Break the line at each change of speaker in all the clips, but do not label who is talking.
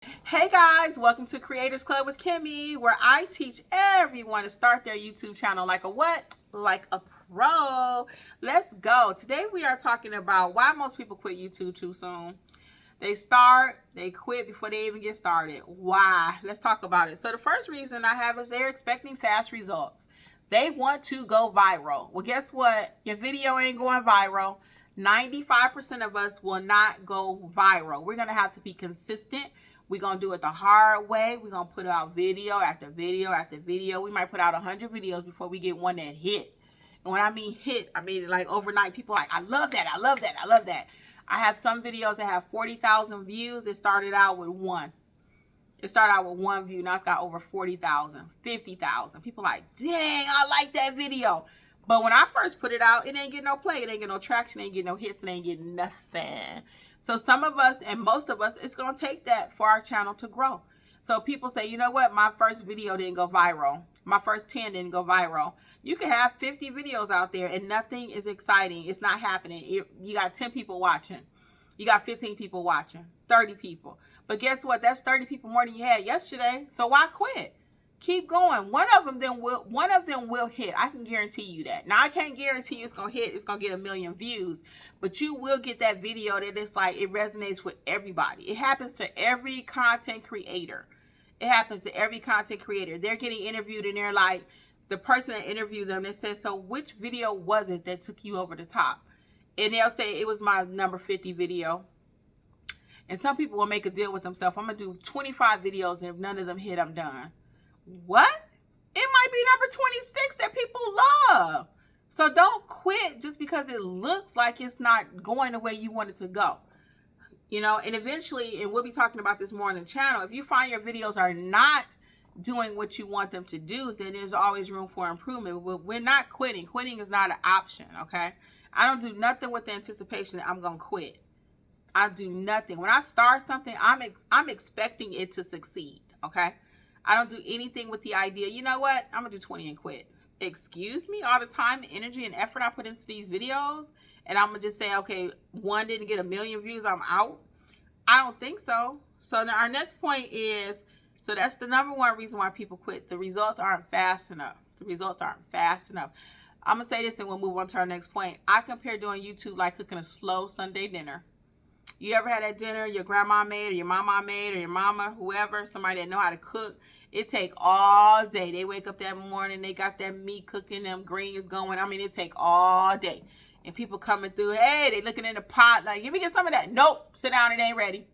Hey guys, welcome to Kreators Klub with Kimmi, where I teach everyone to start their YouTube channel like a what? Like a pro. Let's go. Today we are talking about why most people quit YouTube too soon. They start, they quit before they even get started. Why? Let's talk about it. So the first reason I have is they're expecting fast results. They want to go viral. Well, guess what? Your video ain't going viral. 95% of us will not go viral. We're going to have to be consistent. We're going to do it the hard way. We're going to put out video after video after video. We might put out 100 videos before we get one that hit. And when I mean hit, I mean like overnight. People are like, I love that. I love that. I love that. I have some videos that have 40,000 views. It started out with one. It started out with one view. Now it's got over 40,000, 50,000. People are like, dang, I like that video. But when I first put it out, it ain't get no play. It ain't get no traction. It ain't get no hits. It ain't get nothing. So some of us and most of us, it's going to take that for our channel to grow. So people say, you know what? My first video didn't go viral. My first 10 didn't go viral. You can have 50 videos out there and nothing is exciting. It's not happening. You got 10 people watching. You got 15 people watching, 30 people. But guess what? That's 30 people more than you had yesterday. So why quit? Keep going. One of them will hit. I can guarantee you that. Now I can't guarantee you it's gonna hit. It's gonna get 1 million views, but you will get that video that it's like it resonates with everybody. It happens to every content creator. It happens to every content creator. They're getting interviewed and they're like, the person that interviewed them, they said, so which video was it that took you over the top? And they'll say it was my number 50 video. And some people will make a deal with themselves. I'm gonna do 25 videos, and if none of them hit, I'm done. What? It might be number 26 that people love. So don't quit just because it looks like it's not going the way you want it to go. You know, and eventually, and we'll be talking about this more on the channel, if you find your videos are not doing what you want them to do, then there's always room for improvement. We're not quitting. Quitting is not an option, okay? I don't do nothing with the anticipation that I'm going to quit. I do nothing. When I start something, I'm expecting it to succeed, okay? I don't do anything with the idea, you know what? I'm going to do 20 and quit. Excuse me? All the time, energy, and effort I put into these videos, and I'm going to just say, okay, one didn't get 1 million views, I'm out? I don't think so. So now our next point is, so that's the number one reason why people quit. The results aren't fast enough. The results aren't fast enough. I'm going to say this and we'll move on to our next point. I compare doing YouTube like cooking a slow Sunday dinner. You ever had that dinner your grandma made or your mama made or your mama, whoever, somebody that know how to cook? It take all day. They wake up that morning, they got that meat cooking, them greens going. I mean, it take all day. And people coming through, hey, they looking in the pot like, let me get some of that. Nope, sit down, it ain't ready.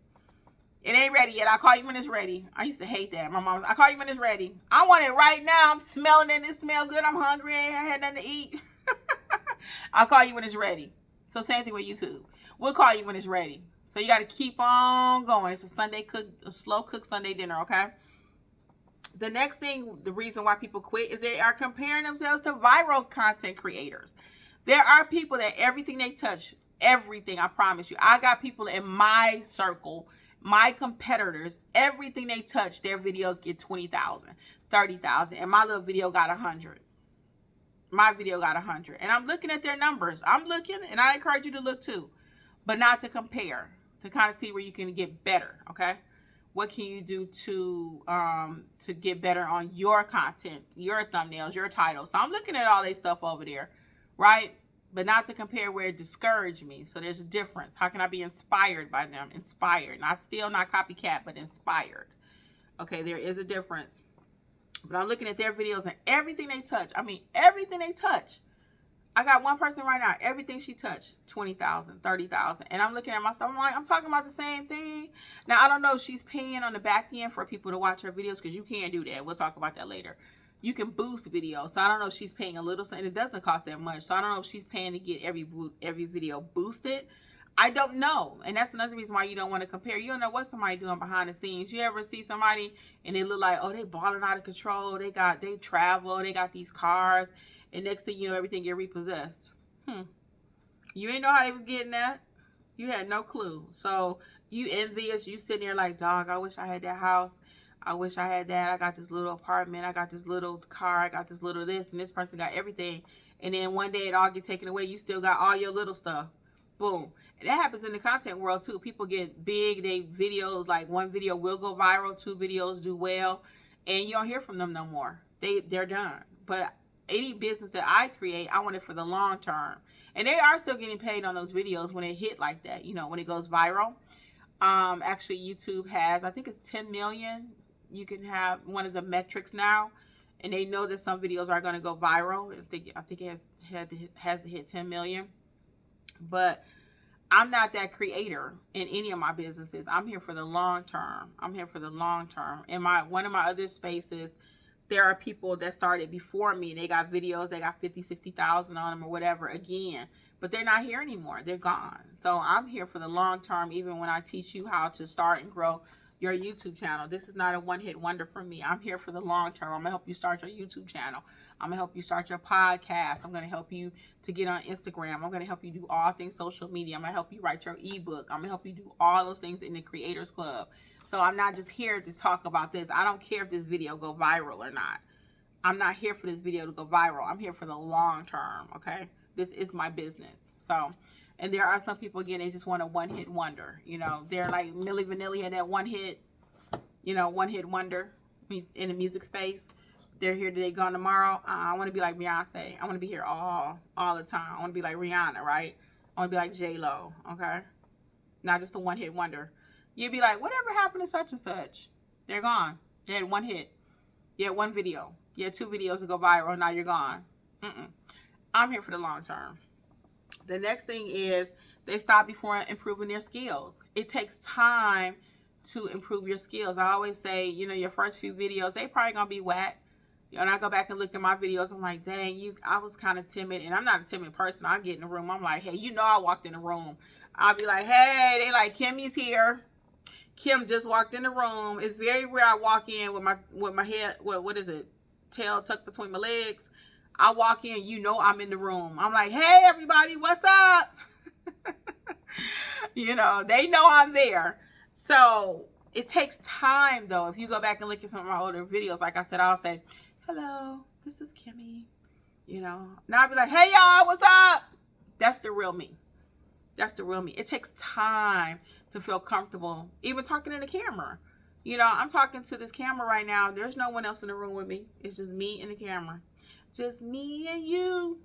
It ain't ready yet. I'll call you when it's ready. I used to hate that. My mom was, I'll call you when it's ready. I want it right now. I'm smelling it. It smells good. I'm hungry. I ain't had nothing to eat. I'll call you when it's ready. So same thing with YouTube. We'll call you when it's ready. So you got to keep on going. It's a slow cook Sunday dinner, okay? The next thing, the reason why people quit is they are comparing themselves to viral content creators. There are people that everything they touch, everything, I promise you. I got people in my circle, my competitors, everything they touch, their videos get 20,000, 30,000, and my little video got 100. My video got 100. And I'm looking at their numbers. I'm looking, and I encourage you to look too, but not to compare, to kind of see where you can get better, okay? What can you do to get better on your content, your thumbnails, your titles? So I'm looking at all this stuff over there, right? But not to compare where it discouraged me. So there's a difference. How can I be inspired by them? Inspired. Not copycat, but inspired. Okay, there is a difference. But I'm looking at their videos and everything they touch. I mean, everything they touch. I got one person right now, everything she touched, 20,000, 30,000. And I'm looking at myself, I'm like, I'm talking about the same thing. Now, I don't know if she's paying on the back end for people to watch her videos, because you can't do that. We'll talk about that later. You can boost videos. So I don't know if she's paying a little, and it doesn't cost that much. So I don't know if she's paying to get every video boosted. I don't know. And that's another reason why you don't want to compare. You don't know what somebody doing behind the scenes. You ever see somebody and they look like, oh, they balling out of control. They travel, they got these cars. And next thing you know, everything get repossessed. You ain't know how they was getting that. You had no clue. So you envious. You sitting there like, dog, I wish I had that house. I wish I had that. I got this little apartment. I got this little car. I got this little this. And this person got everything. And then one day it all get taken away. You still got all your little stuff. Boom. And that happens in the content world too. People get big, they videos, like one video will go viral, 2 videos do well, and you don't hear from them no more. They're done. But any business that I create, I want it for the long term. And they are still getting paid on those videos when it hit like that, you know, when it goes viral. Actually YouTube has, I think it's 10 million. You can have one of the metrics now, and they know that some videos are going to go viral. I think it has to hit 10 million. But I'm not that creator in any of my businesses. I'm here for the long term. I'm here for the long term. In one of my other spaces, there are people that started before me. They got videos, they got 50, 60,000 on them or whatever again. But they're not here anymore. They're gone. So I'm here for the long term, even when I teach you how to start and grow your YouTube channel. This is not a one-hit wonder for me. I'm here for the long term. I'm going to help you start your YouTube channel. I'm going to help you start your podcast. I'm going to help you to get on Instagram. I'm going to help you do all things social media. I'm going to help you write your ebook. I'm going to help you do all those things in the Kreators Klub. So I'm not just here to talk about this. I don't care if this video go viral or not. I'm not here for this video to go viral. I'm here for the long term, okay? This is my business. So, and there are some people, again, they just want a one-hit wonder. You know, they're like Milli Vanilli had that one-hit, you know, one-hit wonder in the music space. They're here today, gone tomorrow. I want to be like Beyonce. I want to be here all the time. I want to be like Rihanna, right? I want to be like J-Lo, okay? Not just a one-hit wonder. You'd be like, whatever happened to such and such? They're gone. They had one hit. You had one video. You had 2 videos to go viral. Now you're gone. I'm here for the long term. The next thing is they stop before improving their skills. It takes time to improve your skills. I always say, you know, your first few videos, they probably going to be whack. You know, and I go back and look at my videos. I'm like, dang, I was kind of timid. And I'm not a timid person. I get in the room. I'm like, hey, you know, I walked in the room. I'll be like, hey, they like, Kimmy's here. Kim just walked in the room. It's very rare I walk in with my head, what is it, tail tucked between my legs. I walk in, you know I'm in the room. I'm like, hey, everybody, what's up? You know, they know I'm there. So it takes time, though. If you go back and look at some of my older videos, like I said, I'll say, hello, this is Kimmy. You know, now I'll be like, hey, y'all, what's up? That's the real me. That's the real me. It takes time to feel comfortable, even talking in the camera. You know, I'm talking to this camera right now. There's no one else in the room with me. It's just me and the camera. Just me and you.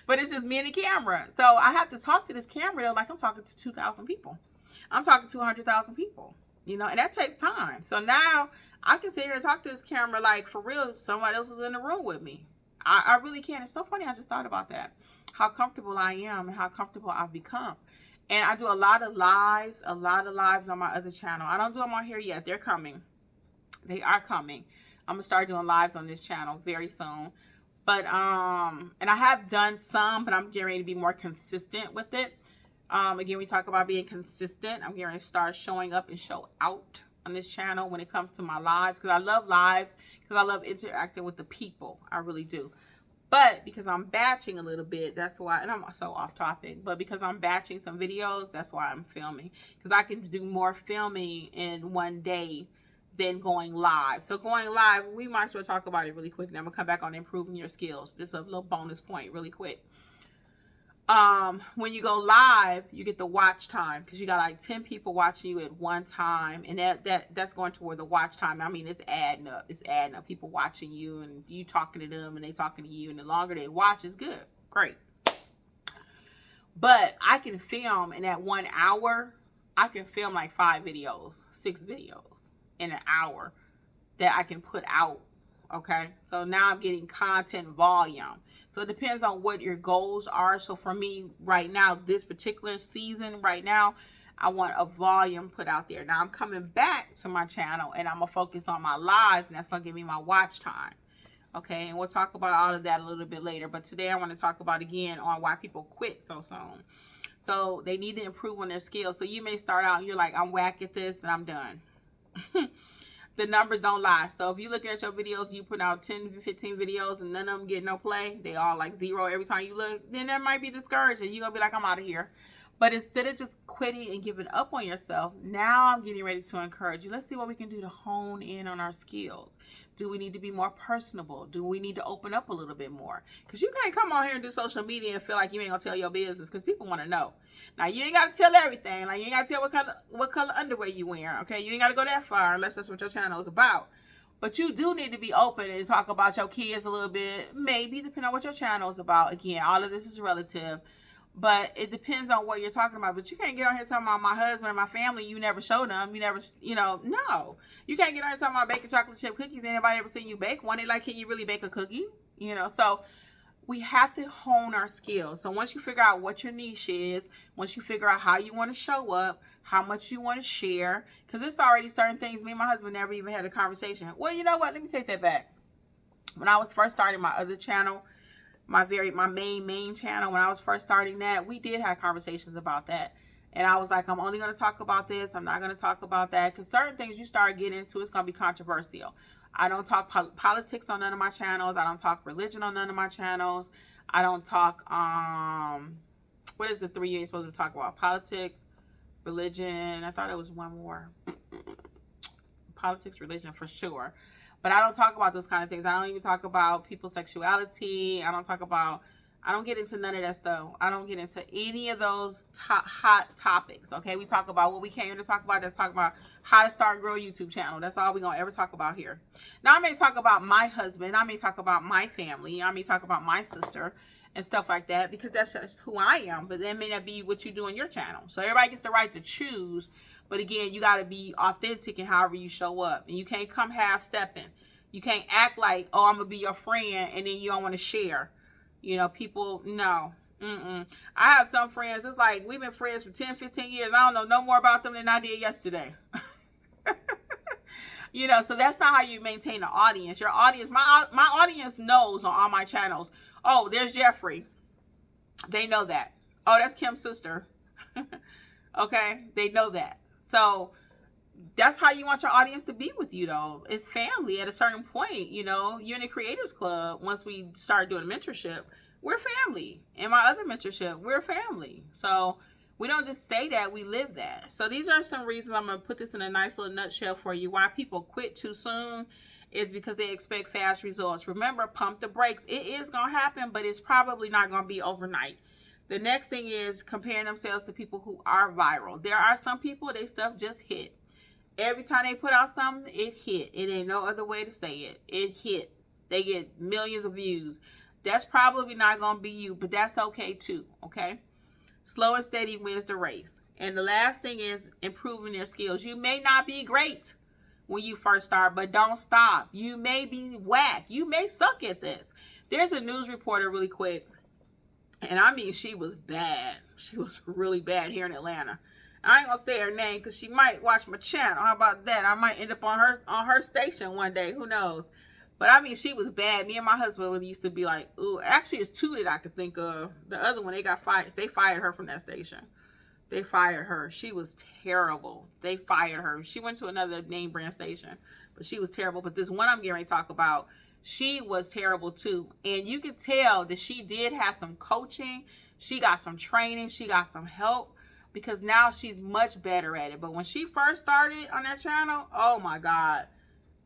But it's just me and the camera. So I have to talk to this camera though, like I'm talking to 2,000 people. I'm talking to 100,000 people. You know, and that takes time. So now I can sit here and talk to this camera like for real, somebody else is in the room with me. I really can. It's so funny. I just thought about that. How comfortable I am and how comfortable I've become. And I do a lot of lives on my other channel. I don't do them on here yet. They're coming. They are coming. I'm going to start doing lives on this channel very soon. But, and I have done some, but I'm getting ready to be more consistent with it. Again, we talk about being consistent. I'm getting ready to start showing up and show out on this channel when it comes to my lives. Because I love lives. Because I love interacting with the people. I really do. But because I'm batching a little bit, that's why, and I'm so off topic, but because I'm batching some videos, that's why I'm filming. Because I can do more filming in one day than going live. So going live, we might as well talk about it really quick. And I'm going to come back on improving your skills. This is a little bonus point really quick. When you go live, you get the watch time because you got like 10 people watching you at one time, and that's going toward the watch time. I mean, it's adding up. It's adding up. People watching you and you talking to them and they talking to you, and the longer they watch is good. Great. But I can film in that 1 hour. I can film like 5 videos, 6 videos in an hour that I can put out. Okay, so now I'm getting content volume. So it depends on what your goals are. So for me right now, this particular season right now, I want a volume put out there. Now I'm coming back to my channel and I'm going to focus on my lives, and that's going to give me my watch time. Okay, and we'll talk about all of that a little bit later. But today I want to talk about again on why people quit so soon. So they need to improve on their skills. So you may start out and you're like, I'm whack at this and I'm done. The numbers don't lie. So if you're looking at your videos, you put out 10, 15 videos and none of them get no play, they all like 0 every time you look, then that might be discouraging. You're going to be like, I'm out of here. But instead of just quitting and giving up on yourself, now I'm getting ready to encourage you. Let's see what we can do to hone in on our skills. Do we need to be more personable? Do we need to open up a little bit more? Because you can't come on here and do social media and feel like you ain't going to tell your business, because people want to know. Now, you ain't got to tell everything. Like, you ain't got to tell what color underwear you wear, okay? You ain't got to go that far unless that's what your channel is about. But you do need to be open and talk about your kids a little bit, maybe, depending on what your channel is about. Again, all of this is relative. But it depends on what you're talking about. But you can't get on here talking about my husband and my family. You never show them. You never, no. You can't get on here talking about baking chocolate chip cookies. Anybody ever seen you bake one? They like, can you really bake a cookie? So we have to hone our skills. So once you figure out what your niche is, once you figure out how you want to show up, how much you want to share, because it's already certain things. Me and my husband never even had a conversation. Well, you know what? Let me take that back. When I was first starting my other channel, my main channel, when I was first starting that, we did have conversations about that. And I was like, I'm only going to talk about this. I'm not going to talk about that. Because certain things you start getting into, it's going to be controversial. I don't talk politics on none of my channels. I don't talk religion on none of my channels. I don't talk, what is the 3 you ain't supposed to talk about? Politics, religion. I thought it was one more. Politics, religion, for sure. But I don't talk about those kind of things. I don't even talk about people's sexuality. I don't get into none of that stuff. I don't get into any of those hot topics, okay? We talk about what we came to talk about. Let's talk about how to start and grow a YouTube channel. That's all we're going to ever talk about here. Now, I may talk about my husband. I may talk about my family. I may talk about my sister and stuff like that, because that's just who I am. But that may not be what you do in your channel. So everybody gets the right to choose. But again, you got to be authentic in however you show up. And you can't come half-stepping. You can't act like, oh, I'm going to be your friend, and then you don't want to share. People, no. I have some friends, it's like we've been friends for 10, 15 years. I don't know no more about them than I did yesterday. So that's not how you maintain an audience. Your audience, my audience knows on all my channels, oh, there's Jeffrey. They know that. Oh, that's Kim's sister. Okay? They know that. So that's how you want your audience to be with you, though. It's family at a certain point. You're in the Kreators Klub. Once we start doing mentorship, we're family. In my other mentorship, we're family. So we don't just say that, we live that. So these are some reasons. I'm going to put this in a nice little nutshell for you. Why people quit too soon is because they expect fast results. Remember, pump the brakes. It is going to happen, but it's probably not going to be overnight. The next thing is comparing themselves to people who are viral. There are some people, their stuff just hit. Every time they put out something, it hit. It ain't no other way to say it. It hit. They get millions of views. That's probably not going to be you, but that's okay too, okay? Slow and steady wins the race. And the last thing is improving your skills. You may not be great when you first start, but don't stop. You may be whack. You may suck at this. There's a news reporter really quick, and I mean, she was bad. She was really bad here in Atlanta. I ain't gonna say her name because she might watch my channel. How about that? I might end up on her station one day. Who knows? But I mean, she was bad. Me and my husband used to be like, ooh. Actually, it's two that I could think of. The other one, they got fired. They fired her from that station. They fired her. She was terrible. They fired her. She went to another name brand station, but she was terrible. But this one I'm getting ready to talk about, she was terrible too. And you could tell that she did have some coaching. She got some training. She got some help, because now she's much better at it. But when she first started on that channel, oh my God,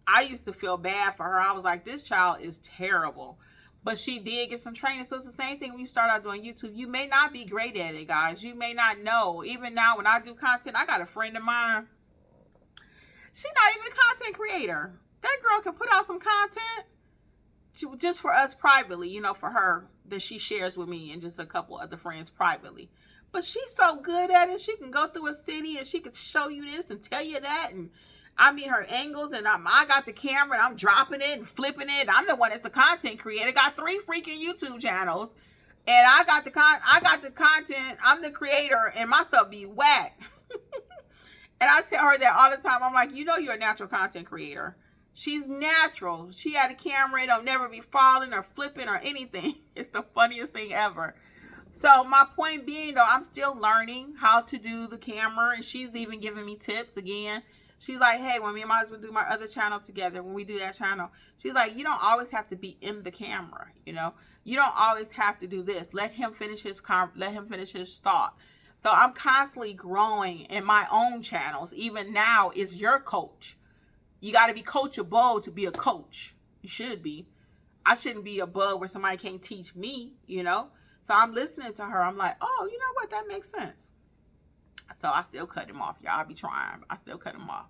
I used to feel bad for her. I was like, this child is terrible. But she did get some training. So it's the same thing when you start out doing YouTube. You may not be great at it, guys. You may not know. Even now when I do content, I got a friend of mine. She's not even a content creator. That girl can put out some content just for us privately, for her, that she shares with me and just a couple other friends privately. But she's so good at it. She can go through a city and she can show you this and tell you that. And I mean, her angles, and I got the camera and I'm dropping it and flipping it. I'm the one that's a content creator. Got 3 freaking YouTube channels, and I got the content. I'm the creator, and my stuff be whack. And I tell her that all the time. I'm like, you're a natural content creator. She's natural. She had a camera. It'll never be falling or flipping or anything. It's the funniest thing ever. So my point being, though, I'm still learning how to do the camera, and she's even giving me tips again. She's like, hey, when me and my husband do my other channel together, when we do that channel, she's like, you don't always have to be in the camera, You don't always have to do this. Let him finish his thought. So I'm constantly growing in my own channels. Even now, is your coach. You got to be coachable to be a coach. You should be. I shouldn't be above where somebody can't teach me, you know? So I'm listening to her. I'm like, oh, you know what? That makes sense. So I still cut him off, y'all. I be trying. I still cut him off.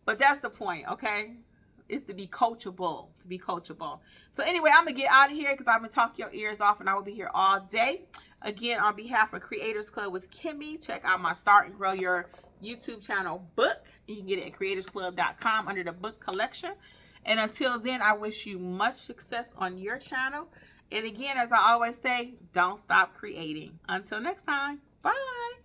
But that's the point, okay? It's to be coachable. To be coachable. So anyway, I'm going to get out of here because I've been talking your ears off and I will be here all day. Again, on behalf of Creators Klub with Kimmi, check out my Start and Grow Your YouTube channel book. You can get it at creatorsklub.com under the book collection. And until then, I wish you much success on your channel. And again, as I always say, don't stop creating. Until next time, bye.